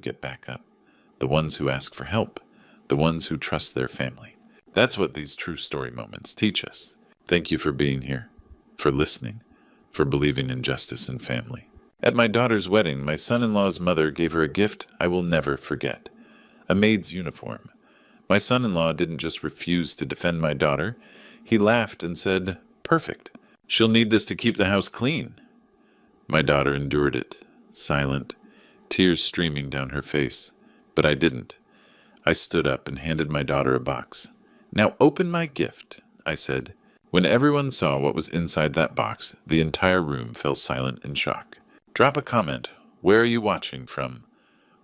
get back up, the ones who ask for help, the ones who trust their family. That's what these true story moments teach us. Thank you for being here, for listening, for believing in justice and family. At my daughter's wedding, my son-in-law's mother gave her a gift I will never forget: a maid's uniform. My son-in-law didn't just refuse to defend my daughter. He laughed and said, "Perfect. She'll need this to keep the house clean." My daughter endured it, silent, tears streaming down her face. But I didn't. I stood up and handed my daughter a box. "Now open my gift," I said. When everyone saw what was inside that box, the entire room fell silent in shock. Drop a comment. Where are you watching from?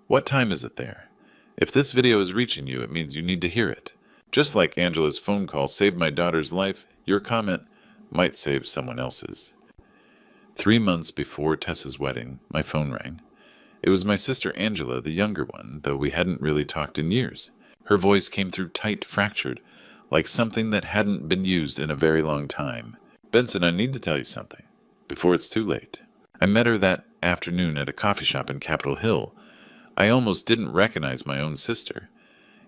What time is it there? If this video is reaching you, it means you need to hear it. Just like Angela's phone call saved my daughter's life, your comment might save someone else's. 3 months before Tessa's wedding, my phone rang. It was my sister Angela, the younger one, though we hadn't really talked in years. Her voice came through tight, fractured, like something that hadn't been used in a very long time. "Benson, I need to tell you something, before it's too late." I met her that afternoon at a coffee shop in Capitol Hill. I almost didn't recognize my own sister.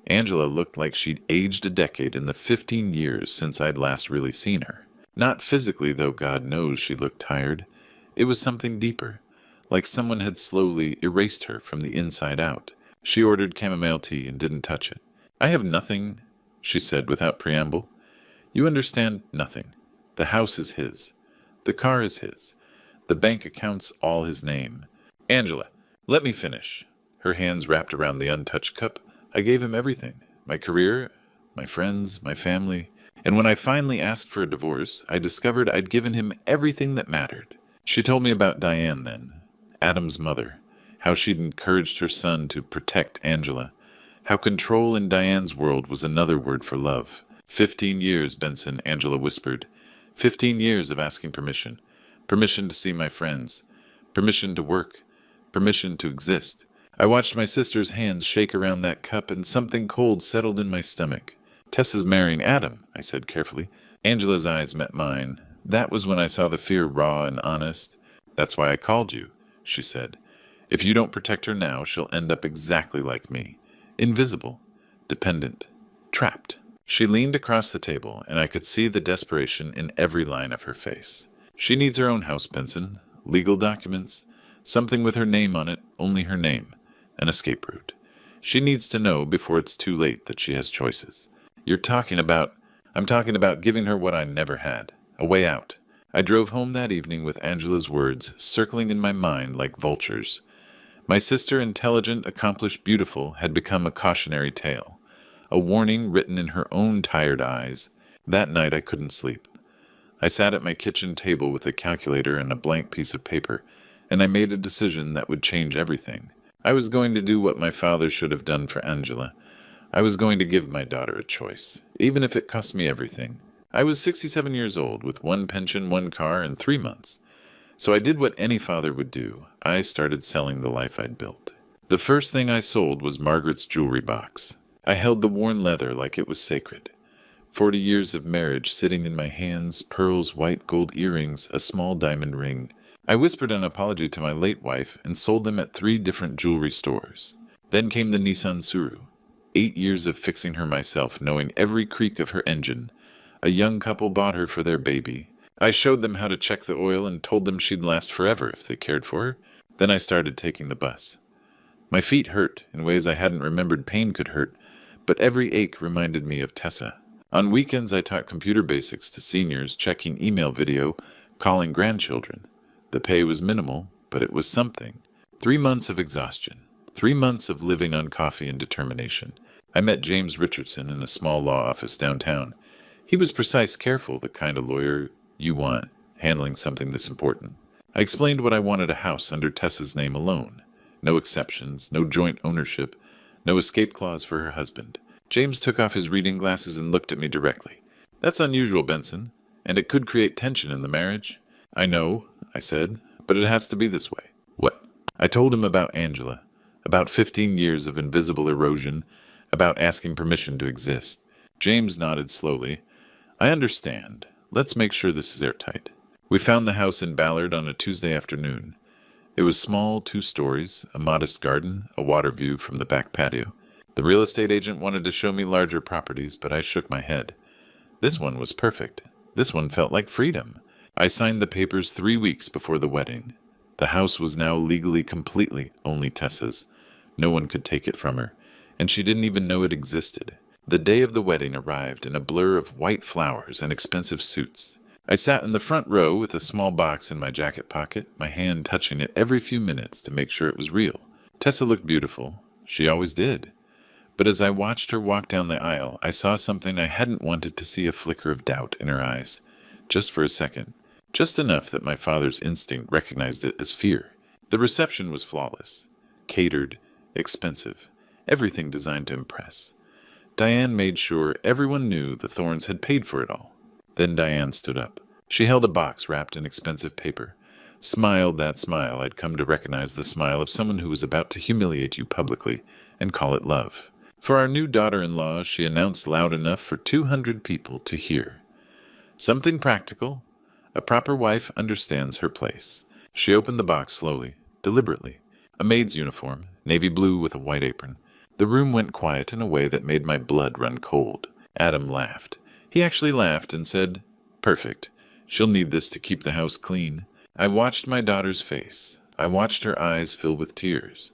Angela looked like she'd aged a decade in the 15 years since I'd last really seen her. Not physically, though God knows she looked tired. It was something deeper, like someone had slowly erased her from the inside out. She ordered chamomile tea and didn't touch it. "I have nothing," she said without preamble. "You understand nothing. The house is his. The car is his. The bank account's all his name. Angela, let me finish." Her hands wrapped around the untouched cup. I gave him everything. My career, my friends, my family. And when I finally asked for a divorce, I discovered I'd given him everything that mattered. She told me about Diane then, Adam's mother, how she'd encouraged her son to protect Angela, how control in Diane's world was another word for love. 15 years, Benson, Angela whispered. 15 years of asking permission. Permission to see my friends. Permission to work. Permission to exist. I watched my sister's hands shake around that cup, and something cold settled in my stomach. "Tessa's marrying Adam," I said carefully. Angela's eyes met mine. That was when I saw the fear raw and honest. "That's why I called you," she said. "If you don't protect her now, she'll end up exactly like me. Invisible, dependent, trapped." She leaned across the table, and I could see the desperation in every line of her face. "She needs her own house, Benson. Legal documents. Something with her name on it, only her name. An escape route. She needs to know before it's too late that she has choices. I'm talking about giving her what I never had. A way out." I drove home that evening with Angela's words circling in my mind like vultures. My sister, intelligent, accomplished, beautiful, had become a cautionary tale. A warning written in her own tired eyes. That night I couldn't sleep. I sat at my kitchen table with a calculator and a blank piece of paper, and I made a decision that would change everything. I was going to do what my father should have done for Angela. I was going to give my daughter a choice, even if it cost me everything. I was 67 years old, with 1 pension, 1 car, and 3 months. So I did what any father would do. I started selling the life I'd built. The first thing I sold was Margaret's jewelry box. I held the worn leather like it was sacred. 40 years of marriage sitting in my hands, pearls, white gold earrings, a small diamond ring. I whispered an apology to my late wife and sold them at 3 different jewelry stores. Then came the Nissan Suru. 8 years of fixing her myself, knowing every creak of her engine. A young couple bought her for their baby. I showed them how to check the oil and told them she'd last forever if they cared for her. Then I started taking the bus. My feet hurt in ways I hadn't remembered pain could hurt, but every ache reminded me of Tessa. On weekends I taught computer basics to seniors, checking email video, calling grandchildren. The pay was minimal, but it was something. 3 months of exhaustion. 3 months of living on coffee and determination. I met James Richardson in a small law office downtown. He was precise, careful, the kind of lawyer you want, handling something this important. I explained what I wanted: a house under Tessa's name alone. No exceptions, no joint ownership, no escape clause for her husband. James took off his reading glasses and looked at me directly. "That's unusual, Benson, and it could create tension in the marriage." "I know," I said, "but it has to be this way." "What?" I told him about Angela, about 15 years of invisible erosion, about asking permission to exist. James nodded slowly. "I understand. Let's make sure this is airtight." We found the house in Ballard on a Tuesday afternoon. It was small, 2 stories, a modest garden, a water view from the back patio. The real estate agent wanted to show me larger properties, but I shook my head. This one was perfect. This one felt like freedom. I signed the papers 3 weeks before the wedding. The house was now legally completely only Tessa's. No one could take it from her, and she didn't even know it existed. The day of the wedding arrived in a blur of white flowers and expensive suits. I sat in the front row with a small box in my jacket pocket, my hand touching it every few minutes to make sure it was real. Tessa looked beautiful. She always did. But as I watched her walk down the aisle, I saw something I hadn't wanted to see, a flicker of doubt in her eyes. Just for a second. Just enough that my father's instinct recognized it as fear. The reception was flawless. Catered. Expensive. Everything designed to impress. Diane made sure everyone knew the Thorns had paid for it all. Then Diane stood up. She held a box wrapped in expensive paper. Smiled that smile I'd come to recognize, the smile of someone who was about to humiliate you publicly and call it love. For our new daughter-in-law, she announced loud enough for 200 people to hear. Something practical. A proper wife understands her place. She opened the box slowly, deliberately. A maid's uniform, navy blue with a white apron. The room went quiet in a way that made my blood run cold. Adam laughed. He actually laughed and said, "Perfect. She'll need this to keep the house clean." I watched my daughter's face. I watched her eyes fill with tears.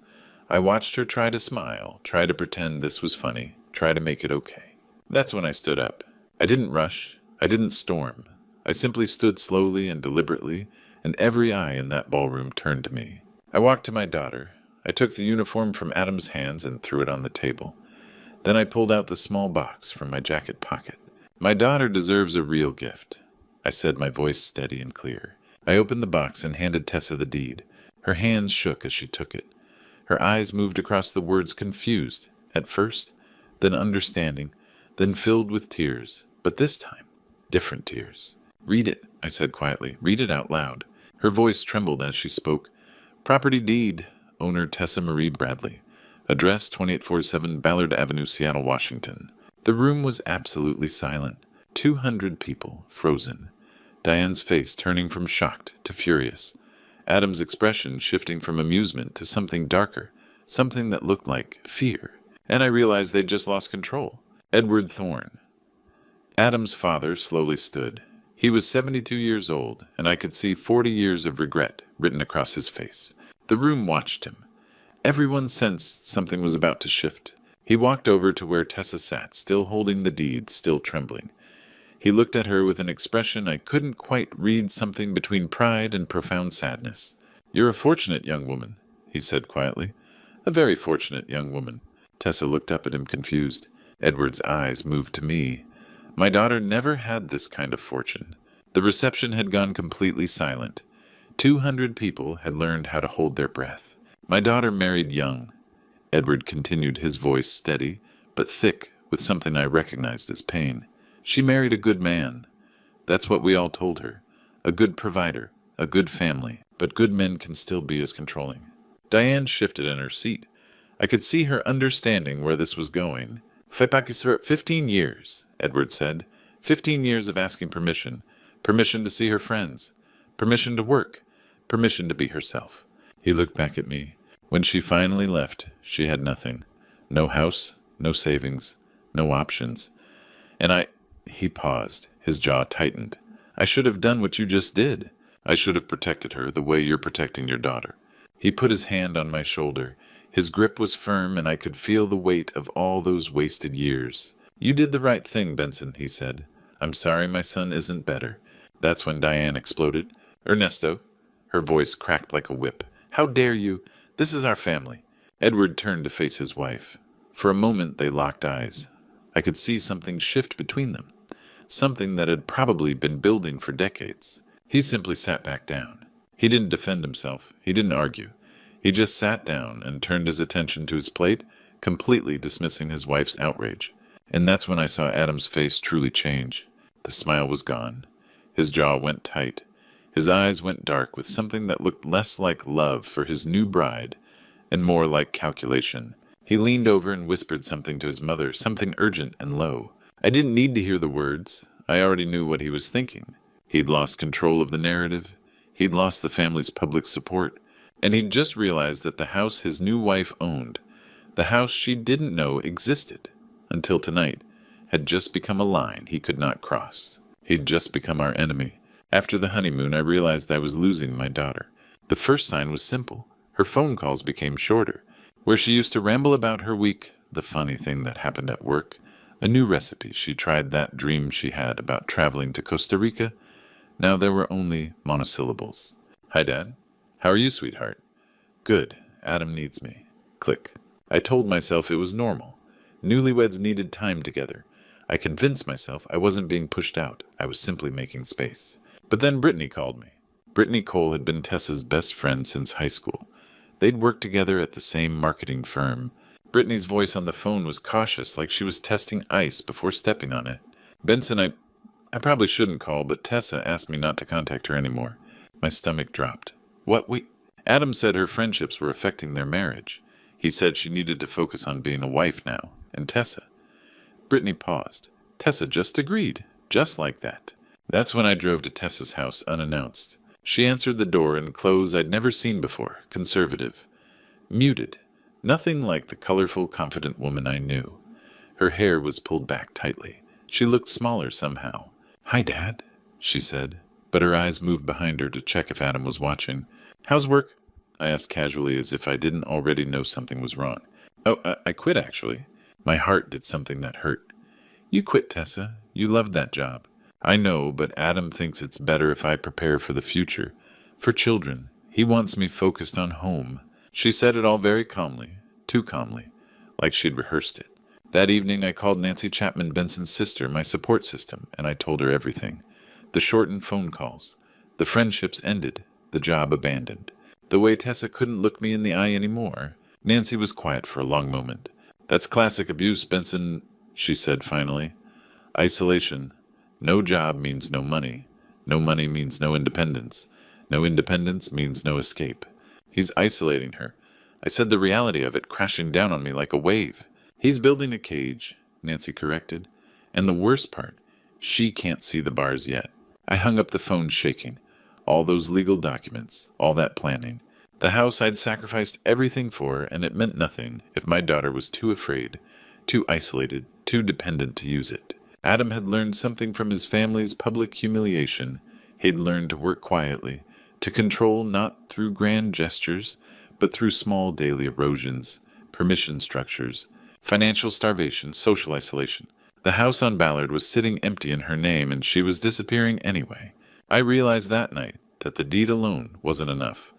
I watched her try to smile, try to pretend this was funny, try to make it okay. That's when I stood up. I didn't rush. I didn't storm. I simply stood slowly and deliberately, and every eye in that ballroom turned to me. I walked to my daughter. I took the uniform from Adam's hands and threw it on the table. Then I pulled out the small box from my jacket pocket. "My daughter deserves a real gift," I said, my voice steady and clear. I opened the box and handed Tessa the deed. Her hands shook as she took it. Her eyes moved across the words, confused, at first, then understanding, then filled with tears, but this time, different tears. "Read it," I said quietly. "Read it out loud." Her voice trembled as she spoke. "Property deed, owner Tessa Marie Bradley. Address 2847 Ballard Avenue, Seattle, Washington." The room was absolutely silent. 200 people, frozen. Diane's face turning from shocked to furious. Adam's expression shifting from amusement to something darker, something that looked like fear. And I realized they'd just lost control. Edward Thorne. Adam's father slowly stood. He was 72 years old, and I could see 40 years of regret written across his face. The room watched him. Everyone sensed something was about to shift. He walked over to where Tessa sat, still holding the deed, still trembling. He looked at her with an expression I couldn't quite read, something between pride and profound sadness. "You're a fortunate young woman," he said quietly. "A very fortunate young woman." Tessa looked up at him confused. Edward's eyes moved to me. My daughter never had this kind of fortune. The reception had gone completely silent. 200 people had learned how to hold their breath. My daughter married young. Edward continued, his voice steady, but thick with something I recognized as pain. "She married a good man. That's what we all told her. A good provider, a good family, but good men can still be as controlling." Diane shifted in her seat. I could see her understanding where this was going. "Payback 15 years, Edward said. 15 years of asking permission. Permission to see her friends. Permission to work. Permission to be herself." He looked back at me. When she finally left, she had nothing. No house, no savings, no options. And He paused. His jaw tightened. "I should have done what you just did. I should have protected her the way you're protecting your daughter." He put his hand on my shoulder. His grip was firm, and I could feel the weight of all those wasted years. "You did the right thing, Benson," he said. "I'm sorry my son isn't better." That's when Diane exploded. "Ernesto." Her voice cracked like a whip. "How dare you? This is our family." Edward turned to face his wife. For a moment they locked eyes. I could see something shift between them. Something that had probably been building for decades. He simply sat back down. He didn't defend himself. He didn't argue. He just sat down and turned his attention to his plate, completely dismissing his wife's outrage. And that's when I saw Adam's face truly change. The smile was gone. His jaw went tight. His eyes went dark with something that looked less like love for his new bride and more like calculation. He leaned over and whispered something to his mother, something urgent and low. I didn't need to hear the words. I already knew what he was thinking. He'd lost control of the narrative. He'd lost the family's public support. And he'd just realized that the house his new wife owned, the house she didn't know existed until tonight, had just become a line he could not cross. He'd just become our enemy. After the honeymoon, I realized I was losing my daughter. The first sign was simple. Her phone calls became shorter. Where she used to ramble about her week, the funny thing that happened at work, a new recipe she tried, that dream she had about traveling to Costa Rica, now there were only monosyllables. Hi, Dad. How are you, sweetheart? Good. Adam needs me. Click. I told myself it was normal. Newlyweds needed time together. I convinced myself I wasn't being pushed out. I was simply making space. But then Brittany called me. Brittany Cole had been Tessa's best friend since high school. They'd worked together at the same marketing firm. Brittany's voice on the phone was cautious, like she was testing ice before stepping on it. Benson, I probably shouldn't call, but Tessa asked me not to contact her anymore. My stomach dropped. What? Adam said her friendships were affecting their marriage. He said she needed to focus on being a wife now. And Tessa. Brittany paused. Tessa just agreed. Just like that. That's when I drove to Tessa's house unannounced. She answered the door in clothes I'd never seen before, conservative. Muted. Nothing like the colorful, confident woman I knew. Her hair was pulled back tightly. She looked smaller somehow. Hi, Dad, she said, but her eyes moved behind her to check if Adam was watching. How's work? I asked casually, as if I didn't already know something was wrong. Oh, I quit, actually. My heart did something that hurt. You quit, Tessa. You loved that job. I know, but Adam thinks it's better if I prepare for the future. For children. He wants me focused on home. She said it all very calmly. Too calmly. Like she'd rehearsed it. That evening I called Nancy Chapman Benson's sister, my support system, and I told her everything. The shortened phone calls. The friendships ended. The job abandoned. The way Tessa couldn't look me in the eye anymore. Nancy was quiet for a long moment. That's classic abuse, Benson, she said finally. Isolation. No job means no money. No money means no independence. No independence means no escape. He's isolating her. I said the reality of it crashing down on me like a wave. He's building a cage, Nancy corrected. And the worst part, she can't see the bars yet. I hung up the phone shaking. All those legal documents, all that planning. The house I'd sacrificed everything for, and it meant nothing if my daughter was too afraid, too isolated, too dependent to use it. Adam had learned something from his family's public humiliation. He'd learned to work quietly, to control not through grand gestures, but through small daily erosions, permission structures, financial starvation, social isolation. The house on Ballard was sitting empty in her name, and she was disappearing anyway. I realized that night that the deed alone wasn't enough.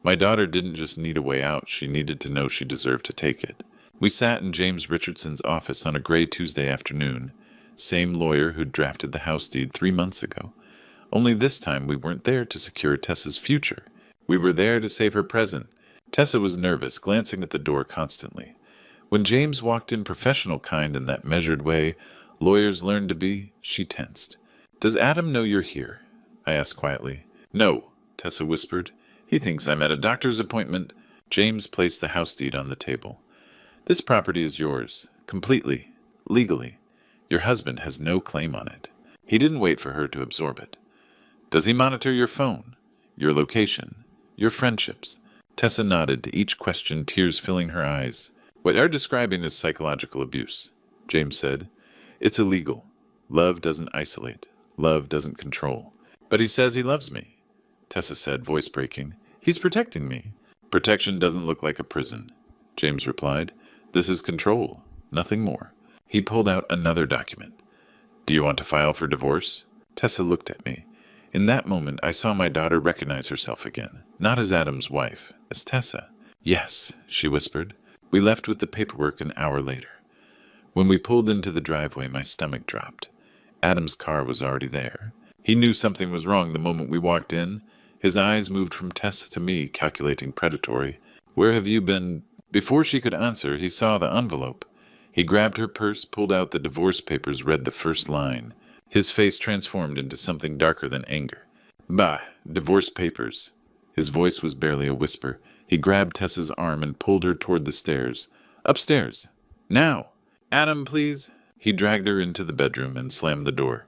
My daughter didn't just need a way out, she needed to know she deserved to take it. We sat in James Richardson's office on a gray Tuesday afternoon. Same lawyer who'd drafted the house deed 3 months ago. Only this time we weren't there to secure Tessa's future. We were there to save her present. Tessa was nervous, glancing at the door constantly. When James walked in professional kind in that measured way lawyers learn to be, she tensed. Does Adam know you're here? I asked quietly. No, Tessa whispered. He thinks I'm at a doctor's appointment. James placed the house deed on the table. This property is yours, completely, legally. Your husband has no claim on it. He didn't wait for her to absorb it. Does he monitor your phone, your location, your friendships? Tessa nodded to each question, tears filling her eyes. What you're describing is psychological abuse, James said. It's illegal. Love doesn't isolate. Love doesn't control. But he says he loves me, Tessa said, voice breaking. He's protecting me. Protection doesn't look like a prison, James replied. This is control, nothing more. He pulled out another document. Do you want to file for divorce? Tessa looked at me. In that moment, I saw my daughter recognize herself again, not as Adam's wife, as Tessa. Yes, she whispered. We left with the paperwork an hour later. When we pulled into the driveway, my stomach dropped. Adam's car was already there. He knew something was wrong the moment we walked in. His eyes moved from Tessa to me, calculating predatory. Where have you been? Before she could answer, he saw the envelope. He grabbed her purse, pulled out the divorce papers, read the first line. His face transformed into something darker than anger. Bah, divorce papers. His voice was barely a whisper. He grabbed Tessa's arm and pulled her toward the stairs. Upstairs. Now. Adam, please. He dragged her into the bedroom and slammed the door.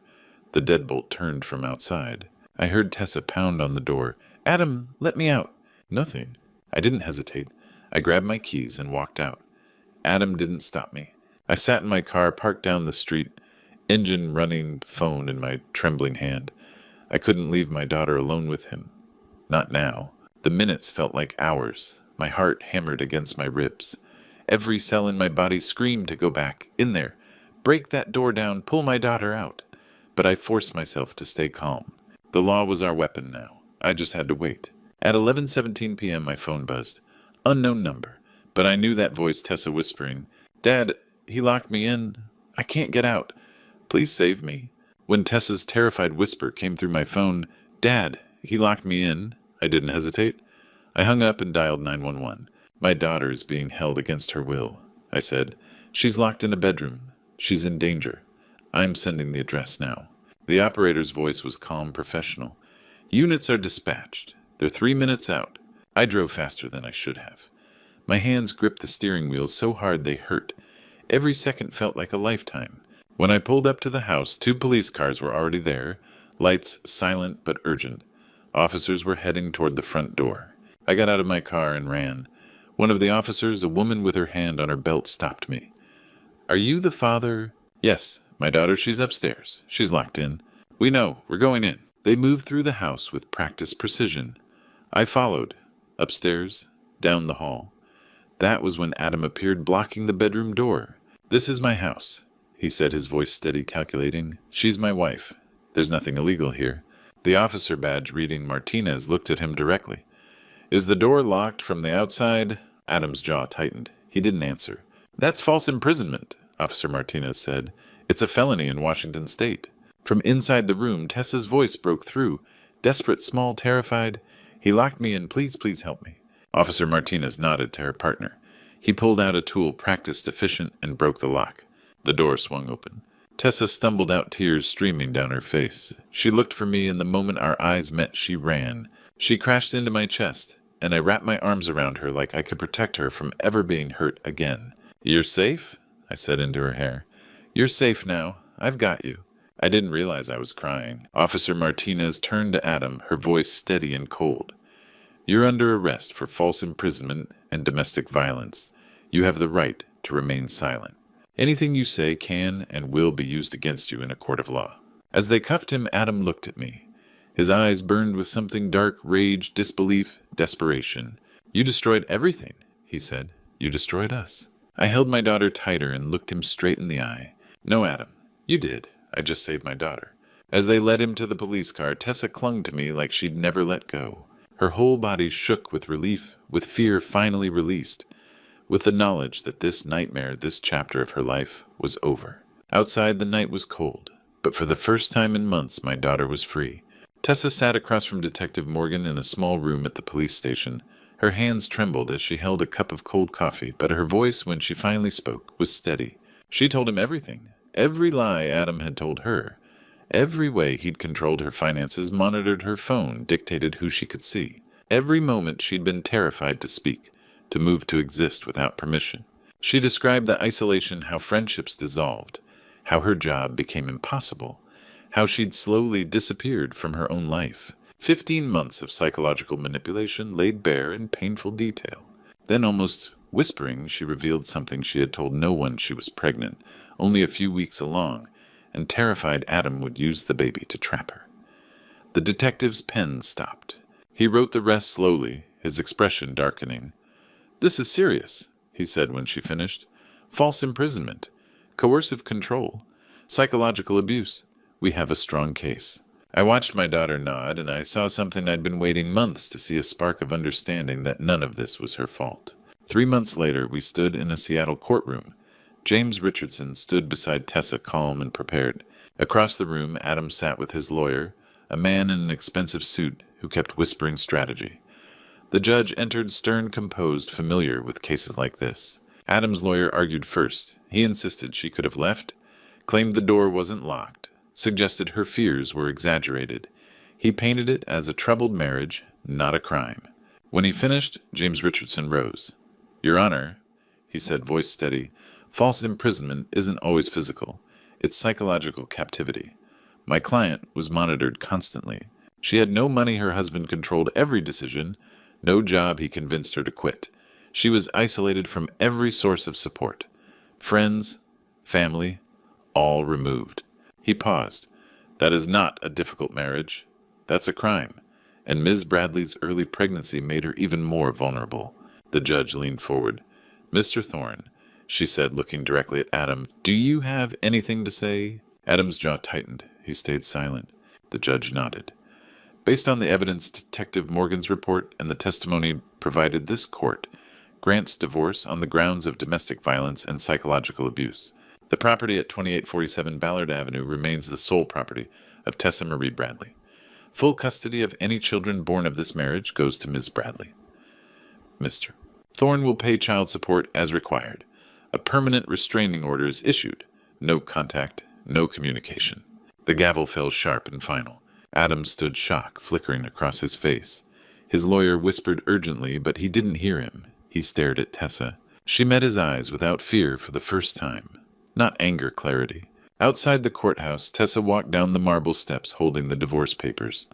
The deadbolt turned from outside. I heard Tessa pound on the door. Adam, let me out. Nothing. I didn't hesitate. I grabbed my keys and walked out. Adam didn't stop me. I sat in my car, parked down the street, engine running, phone in my trembling hand. I couldn't leave my daughter alone with him. Not now. The minutes felt like hours. My heart hammered against my ribs. Every cell in my body screamed to go back. In there. Break that door down. Pull my daughter out. But I forced myself to stay calm. The law was our weapon now. I just had to wait. At 11:17 p.m. my phone buzzed. Unknown number. But I knew that voice, Tessa whispering, "Dad, he locked me in. I can't get out. Please save me." When Tessa's terrified whisper came through my phone, "Dad, he locked me in," I didn't hesitate. I hung up and dialed 911. "My daughter is being held against her will," I said. "She's locked in a bedroom. She's in danger. I'm sending the address now." The operator's voice was calm, professional. "Units are dispatched. They're 3 minutes out." I drove faster than I should have. My hands gripped the steering wheel so hard they hurt. Every second felt like a lifetime. When I pulled up to the house, 2 police cars were already there, lights silent but urgent. Officers were heading toward the front door. I got out of my car and ran. One of the officers, a woman with her hand on her belt, stopped me. "Are you the father?" "Yes, my daughter, she's upstairs. She's locked in." "We know. We're going in." They moved through the house with practiced precision. I followed. Upstairs, down the hall. That was when Adam appeared, blocking the bedroom door. "This is my house," he said, his voice steady, calculating. "She's my wife. There's nothing illegal here." The officer badge reading Martinez looked at him directly. "Is the door locked from the outside?" Adam's jaw tightened. He didn't answer. "That's false imprisonment," Officer Martinez said. "It's a felony in Washington State." From inside the room, Tessa's voice broke through. Desperate, small, terrified. "He locked me in. Please, please help me." Officer Martinez nodded to her partner. He pulled out a tool, practiced, efficient, and broke the lock. The door swung open. Tessa stumbled out, tears streaming down her face. She looked for me, and the moment our eyes met, she ran. She crashed into my chest, and I wrapped my arms around her like I could protect her from ever being hurt again. "You're safe?" I said into her hair. "You're safe now. I've got you." I didn't realize I was crying. Officer Martinez turned to Adam, her voice steady and cold. "You're under arrest for false imprisonment and domestic violence. You have the right to remain silent. Anything you say can and will be used against you in a court of law." As they cuffed him, Adam looked at me. His eyes burned with something dark, rage, disbelief, desperation. "You destroyed everything," he said. "You destroyed us." I held my daughter tighter and looked him straight in the eye. "No, Adam, you did. I just saved my daughter." As they led him to the police car, Tessa clung to me like she'd never let go. Her whole body shook with relief, with fear finally released, with the knowledge that this nightmare, this chapter of her life, was over. Outside, the night was cold, but for the first time in months, my daughter was free. Tessa sat across from Detective Morgan in a small room at the police station. Her hands trembled as she held a cup of cold coffee, but her voice, when she finally spoke, was steady. She told him everything, every lie Adam had told her. Every way he'd controlled her finances, monitored her phone, dictated who she could see. Every moment she'd been terrified to speak, to move to exist without permission. She described the isolation, how friendships dissolved, how her job became impossible, how she'd slowly disappeared from her own life. 15 months of psychological manipulation laid bare in painful detail. Then, almost whispering, she revealed something she had told no one: she was pregnant, only a few weeks along, and terrified Adam would use the baby to trap her. The detective's pen stopped. He wrote the rest slowly, his expression darkening. "This is serious," he said when she finished. "False imprisonment, coercive control, psychological abuse. We have a strong case." I watched my daughter nod, and I saw something I'd been waiting months to see, a spark of understanding that none of this was her fault. 3 months later, we stood in a Seattle courtroom. James Richardson stood beside Tessa, calm and prepared. Across the room, Adam sat with his lawyer, a man in an expensive suit who kept whispering strategy. The judge entered, stern, composed, familiar with cases like this. Adam's lawyer argued first. He insisted she could have left, claimed the door wasn't locked, suggested her fears were exaggerated. He painted it as a troubled marriage, not a crime. When he finished, James Richardson rose. "Your Honor," he said, voice steady, "false imprisonment isn't always physical. It's psychological captivity. My client was monitored constantly. She had no money. Her husband controlled every decision. No job he convinced her to quit. She was isolated from every source of support. Friends, family, all removed. He paused. That is not a difficult marriage. That's a crime. And Ms. Bradley's early pregnancy made her even more vulnerable. The judge leaned forward. Mr. Thorne, she said, looking directly at Adam, do you have anything to say? Adam's jaw tightened. He stayed silent. The judge nodded. Based on the evidence, Detective Morgan's report and the testimony provided, this court grants divorce on the grounds of domestic violence and psychological abuse. The property at 2847 Ballard Avenue remains the sole property of Tessa Marie Bradley. Full custody of any children born of this marriage goes to Ms. Bradley. Mr. Thorne will pay child support as required. A permanent restraining order is issued. No contact, no communication. The gavel fell sharp and final. Adam stood, shock flickering across his face. His lawyer whispered urgently, but he didn't hear him. He stared at Tessa. She met his eyes without fear for the first time. Not anger, clarity. Outside the courthouse, Tessa walked down the marble steps holding the divorce papers.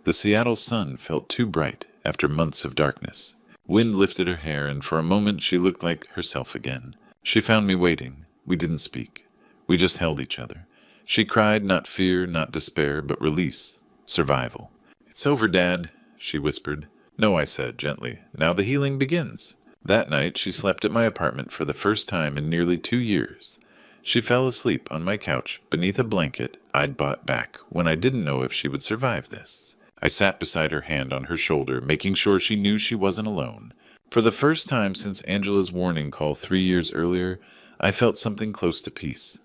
The Seattle sun felt too bright after months of darkness. Wind lifted her hair, and for a moment she looked like herself again. She found me waiting. We didn't speak. We just held each other. She cried, not fear, not despair, but release, survival. It's over, Dad, she whispered. No, I said gently. Now the healing begins. That night she slept at my apartment for the first time in nearly 2 years. She fell asleep on my couch beneath a blanket I'd bought back when I didn't know if she would survive this. I sat beside her, hand on her shoulder, making sure she knew she wasn't alone. For the first time since Angela's warning call 3 years earlier, I felt something close to peace.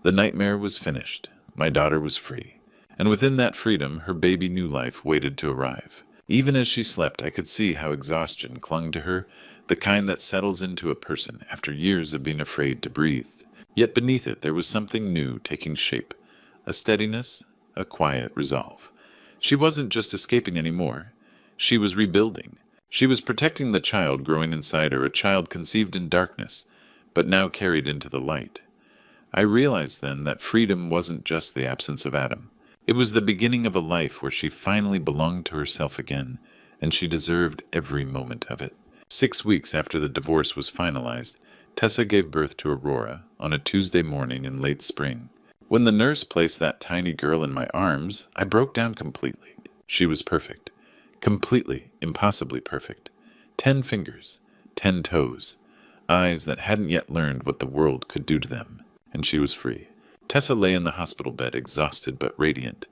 The nightmare was finished. My daughter was free. And within that freedom, her baby new life waited to arrive. Even as she slept, I could see how exhaustion clung to her, the kind that settles into a person after years of being afraid to breathe. Yet beneath it, there was something new taking shape. A steadiness, a quiet resolve. She wasn't just escaping anymore. She was rebuilding. She was protecting the child growing inside her, a child conceived in darkness, but now carried into the light. I realized then that freedom wasn't just the absence of Adam. It was the beginning of a life where she finally belonged to herself again, and she deserved every moment of it. 6 weeks after the divorce was finalized, Tessa gave birth to Aurora on a Tuesday morning in late spring. When the nurse placed that tiny girl in my arms, I broke down completely. She was perfect. Completely, impossibly perfect. 10 fingers, 10 toes, eyes that hadn't yet learned what the world could do to them. And she was free. Tessa lay in the hospital bed, exhausted but radiant.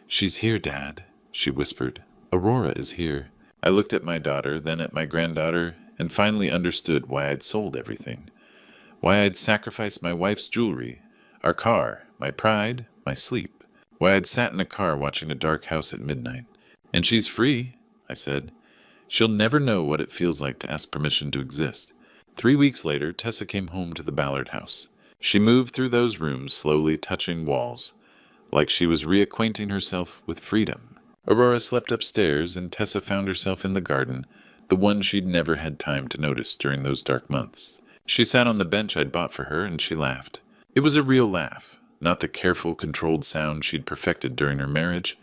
She's here, Dad, she whispered. Aurora is here. I looked at my daughter, then at my granddaughter, and finally understood why I'd sold everything. Why I'd sacrificed my wife's jewelry, our car, my pride, my sleep. Why I'd sat in a car watching a dark house at midnight. And she's free, I said. She'll never know what it feels like to ask permission to exist. 3 weeks later, Tessa came home to the Ballard house. She moved through those rooms, slowly touching walls, like she was reacquainting herself with freedom. Aurora slept upstairs, and Tessa found herself in the garden, the one she'd never had time to notice during those dark months. She sat on the bench I'd bought for her, and she laughed. It was a real laugh, not the careful, controlled sound she'd perfected during her marriage,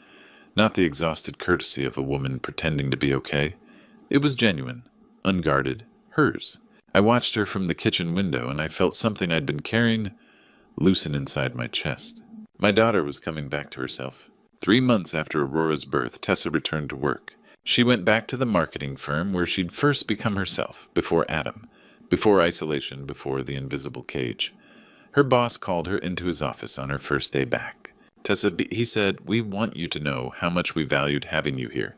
not the exhausted courtesy of a woman pretending to be okay. It was genuine, unguarded, hers. I watched her from the kitchen window, and I felt something I'd been carrying loosen inside my chest. My daughter was coming back to herself. 3 months after Aurora's birth, Tessa returned to work. She went back to the marketing firm where she'd first become herself, before Adam, before isolation, before the invisible cage. Her boss called her into his office on her first day back. Tessa, he said, we want you to know how much we valued having you here,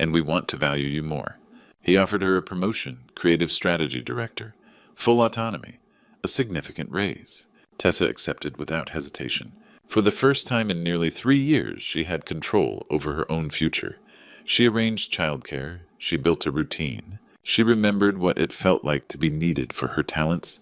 and we want to value you more. He offered her a promotion, creative strategy director, full autonomy, a significant raise. Tessa accepted without hesitation. For the first time in nearly 3 years, she had control over her own future. She arranged childcare. She built a routine. She remembered what it felt like to be needed for her talents,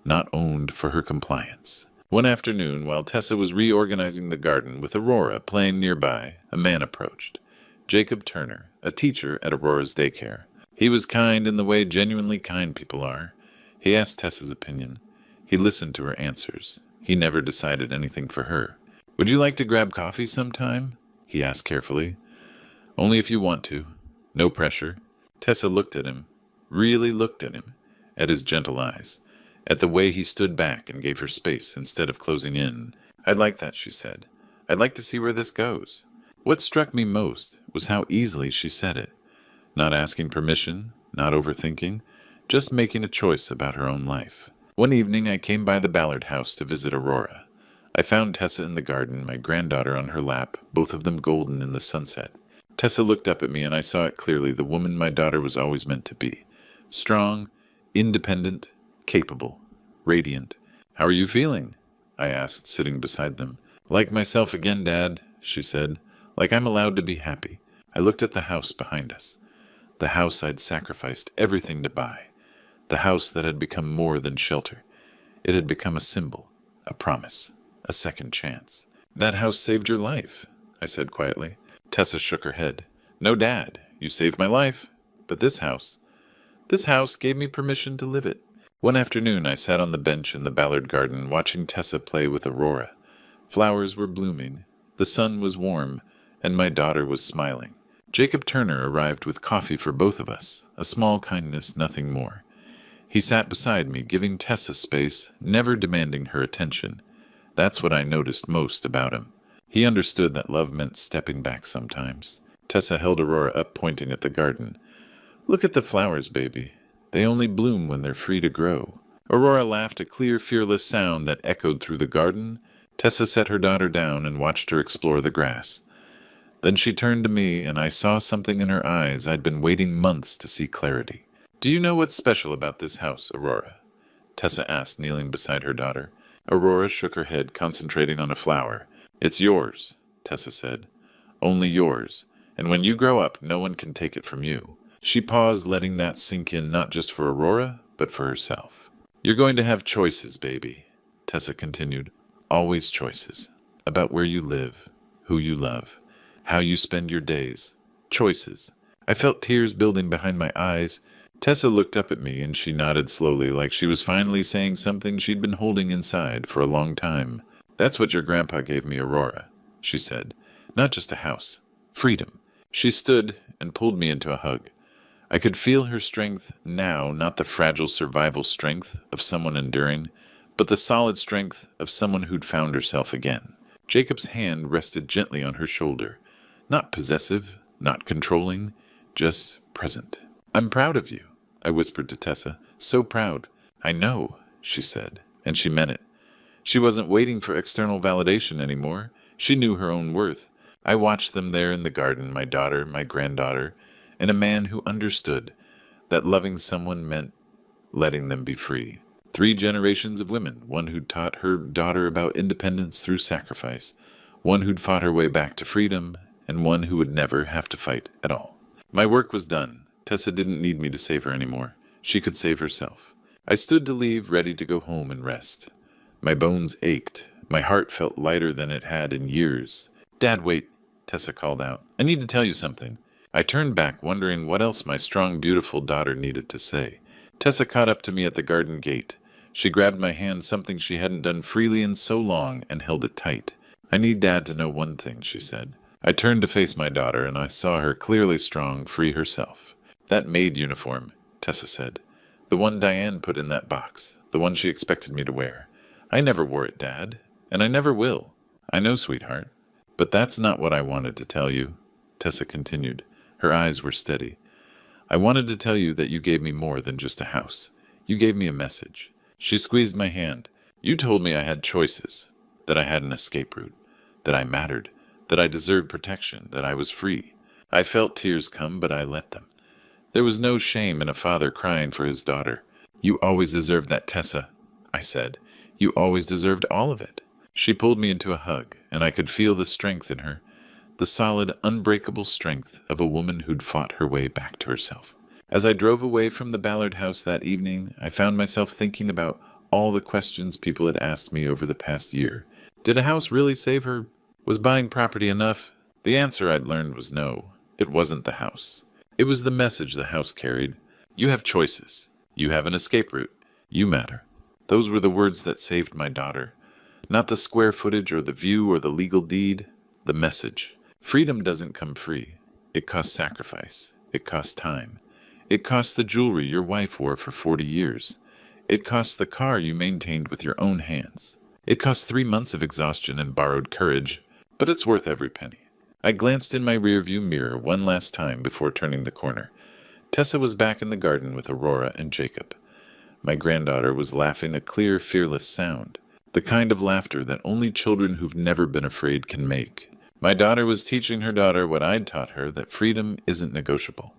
not owned for her compliance. One afternoon, while Tessa was reorganizing the garden with Aurora playing nearby, a man approached. Jacob Turner, a teacher at Aurora's daycare. He was kind in the way genuinely kind people are. He asked Tessa's opinion. He listened to her answers. He never decided anything for her. Would you like to grab coffee sometime? He asked carefully. Only if you want to. No pressure. Tessa looked at him, really looked at him, at his gentle eyes, at the way he stood back and gave her space instead of closing in. "I'd like that," she said. "I'd like to see where this goes." What struck me most was how easily she said it. Not asking permission, not overthinking, just making a choice about her own life. One evening I came by the Ballard house to visit Aurora. I found Tessa in the garden, my granddaughter on her lap, both of them golden in the sunset. Tessa looked up at me and I saw it clearly, the woman my daughter was always meant to be. Strong, independent, capable, radiant. "How are you feeling?" I asked, sitting beside them. "Like myself again, Dad," she said. "Like I'm allowed to be happy." I looked at the house behind us. The house I'd sacrificed everything to buy. The house that had become more than shelter. It had become a symbol, a promise, a second chance. "That house saved your life," I said quietly. Tessa shook her head. "No, Dad, you saved my life. But this house gave me permission to live it." One afternoon I sat on the bench in the Ballard garden watching Tessa play with Aurora. Flowers were blooming, the sun was warm, and my daughter was smiling. Jacob Turner arrived with coffee for both of us, a small kindness, nothing more. He sat beside me, giving Tessa space, never demanding her attention. That's what I noticed most about him. He understood that love meant stepping back sometimes. Tessa held Aurora up, pointing at the garden. "Look at the flowers, baby. They only bloom when they're free to grow." Aurora laughed, a clear, fearless sound that echoed through the garden. Tessa set her daughter down and watched her explore the grass. Then she turned to me, and I saw something in her eyes I'd been waiting months to see clarity. "Do you know what's special about this house, Aurora?" Tessa asked, kneeling beside her daughter. Aurora shook her head, concentrating on a flower. "It's yours," Tessa said. "Only yours. And when you grow up, no one can take it from you." She paused, letting that sink in, not just for Aurora, but for herself. "You're going to have choices, baby," Tessa continued. "Always choices. About where you live, who you love, how you spend your days. Choices." I felt tears building behind my eyes. Tessa looked up at me and she nodded slowly, like she was finally saying something she'd been holding inside for a long time. "That's what your grandpa gave me, Aurora," she said. "Not just a house. Freedom." She stood and pulled me into a hug. I could feel her strength now, not the fragile survival strength of someone enduring, but the solid strength of someone who'd found herself again. Jacob's hand rested gently on her shoulder. Not possessive, not controlling, just present. "I'm proud of you," I whispered to Tessa. "So proud." "I know," she said, and she meant it. She wasn't waiting for external validation anymore. She knew her own worth. I watched them there in the garden, my daughter, my granddaughter, and a man who understood that loving someone meant letting them be free. 3 generations of women, one who'd taught her daughter about independence through sacrifice, one who'd fought her way back to freedom, and one who would never have to fight at all. My work was done. Tessa didn't need me to save her anymore. She could save herself. I stood to leave, ready to go home and rest. My bones ached. My heart felt lighter than it had in years. "Dad, wait," Tessa called out. "I need to tell you something." I turned back, wondering what else my strong, beautiful daughter needed to say. Tessa caught up to me at the garden gate. She grabbed my hand, something she hadn't done freely in so long, and held it tight. "I need Dad to know one thing," she said. I turned to face my daughter, and I saw her clearly strong, free herself. "That Maid uniform," Tessa said. "The one Diane put in that box. The one she expected me to wear. I never wore it, Dad. And I never will." "I know, sweetheart. But that's not what I wanted to tell you," Tessa continued. Her eyes were steady. "I wanted to tell you that you gave me more than just a house. You gave me a message." She squeezed my hand. "You told me I had choices, that I had an escape route, that I mattered, that I deserved protection, that I was free." I felt tears come, but I let them. There was no shame in a father crying for his daughter. "You always deserved that, Tessa," I said. "You always deserved all of it." She pulled me into a hug, and I could feel the strength in her, the solid, unbreakable strength of a woman who'd fought her way back to herself. As I drove away from the Ballard house that evening, I found myself thinking about all the questions people had asked me over the past year. Did a house really save her? Was buying property enough? The answer I'd learned was no. It wasn't the house. It was the message the house carried. You have choices. You have an escape route. You matter. Those were the words that saved my daughter. Not the square footage or the view or the legal deed. The message. Freedom doesn't come free. It costs sacrifice. It costs time. It cost the jewelry your wife wore for 40 years. It cost the car you maintained with your own hands. It cost 3 months of exhaustion and borrowed courage, but it's worth every penny. I glanced in my rearview mirror one last time before turning the corner. Tessa was back in the garden with Aurora and Jacob. My granddaughter was laughing a clear, fearless sound, the kind of laughter that only children who've never been afraid can make. My daughter was teaching her daughter what I'd taught her, that freedom isn't negotiable,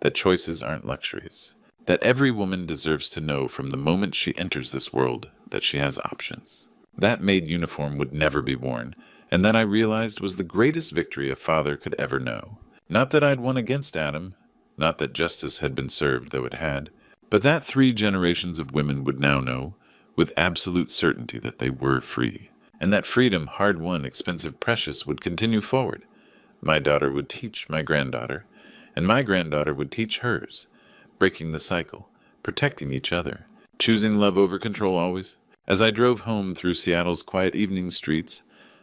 that choices aren't luxuries, that every woman deserves to know from the moment she enters this world that she has options. That Maid uniform would never be worn, and that I realized was the greatest victory a father could ever know. Not that I'd won against Adam, not that justice had been served, though it had, but that 3 generations of women would now know, with absolute certainty, that they were free, and that freedom, hard-won, expensive, precious, would continue forward. My daughter would teach my granddaughter, and my granddaughter would teach hers, breaking the cycle, protecting each other, choosing love over control always. As I drove home through Seattle's quiet evening streets,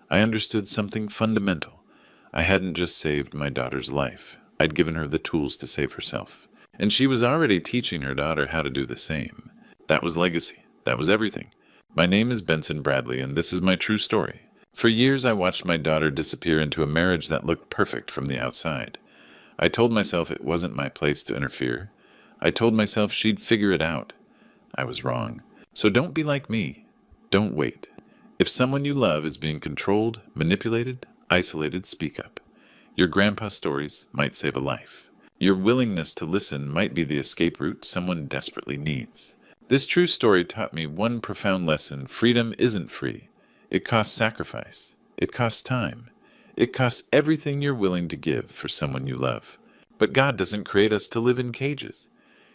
I understood something fundamental. I hadn't just saved my daughter's life. I'd given her the tools to save herself. And she was already teaching her daughter how to do the same. That was legacy. That was everything. My name is Benson Bradley, and this is my true story. For years, I watched my daughter disappear into a marriage that looked perfect from the outside. I told myself it wasn't my place to interfere. I told myself she'd figure it out. I was wrong. So don't be like me. Don't wait. If someone you love is being controlled, manipulated, isolated, speak up. Your grandpa's stories might save a life. Your willingness to listen might be the escape route someone desperately needs. This true story taught me one profound lesson. Freedom isn't free. It costs sacrifice. It costs time. It costs everything you're willing to give for someone you love. But God doesn't create us to live in cages.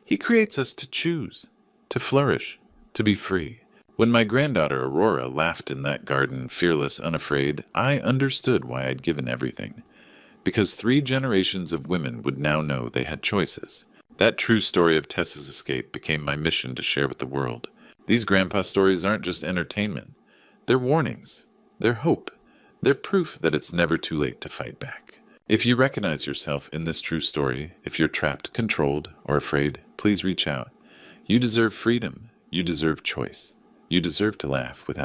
He creates us to choose, to flourish, to be free. When my granddaughter Aurora laughed in that garden, fearless, unafraid, I understood why I'd given everything. Because 3 generations of women would now know they had choices. That true story of Tessa's escape became my mission to share with the world. These grandpa stories aren't just entertainment. They're warnings. They're hope. They're proof that it's never too late to fight back. If you recognize yourself in this true story, if you're trapped, controlled, or afraid, please reach out. You deserve freedom. You deserve choice. You deserve to laugh without